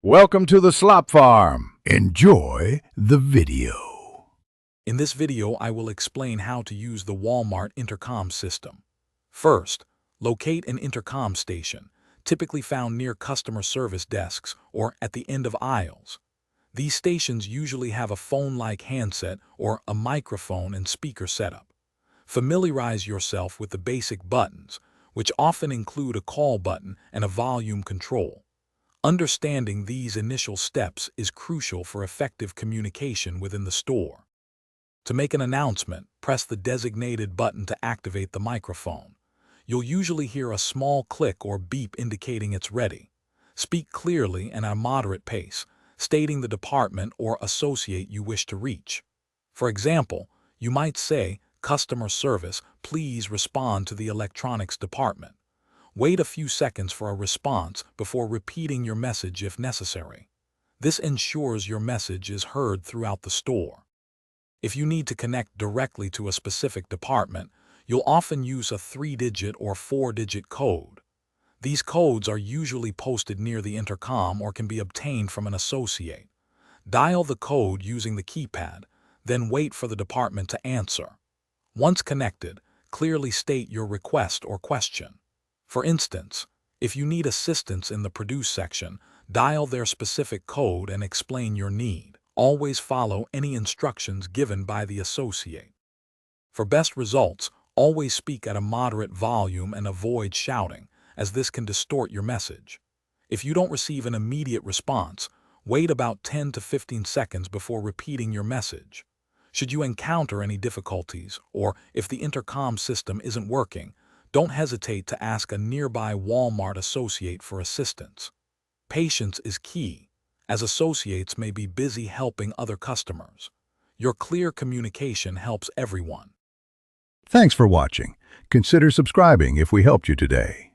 Welcome to the Slop Farm. Enjoy the video. In this video, I will explain how to use the Walmart Intercom system. First, locate an intercom station, typically found near customer service desks or at the end of aisles. These stations usually have a phone-like handset or a microphone and speaker setup. Familiarize yourself with the basic buttons, which often include a call button and a volume control. Understanding these initial steps is crucial for effective communication within the store. To make an announcement, press the designated button to activate the microphone. You'll usually hear a small click or beep indicating it's ready. Speak clearly and at a moderate pace, stating the department or associate you wish to reach. For example, you might say, "Customer service, please respond to the electronics department." Wait a few seconds for a response before repeating your message if necessary. This ensures your message is heard throughout the store. If you need to connect directly to a specific department, you'll often use a 3-digit or 4-digit code. These codes are usually posted near the intercom or can be obtained from an associate. Dial the code using the keypad, then wait for the department to answer. Once connected, clearly state your request or question. For instance, if you need assistance in the produce section, dial their specific code and explain your need. Always follow any instructions given by the associate. For best results, always speak at a moderate volume and avoid shouting, as this can distort your message. If you don't receive an immediate response, wait about 10 to 15 seconds before repeating your message. Should you encounter any difficulties, or if the intercom system isn't working, don't hesitate to ask a nearby Walmart associate for assistance. Patience is key, as associates may be busy helping other customers. Your clear communication helps everyone. Thanks for watching. Consider subscribing if we helped you today.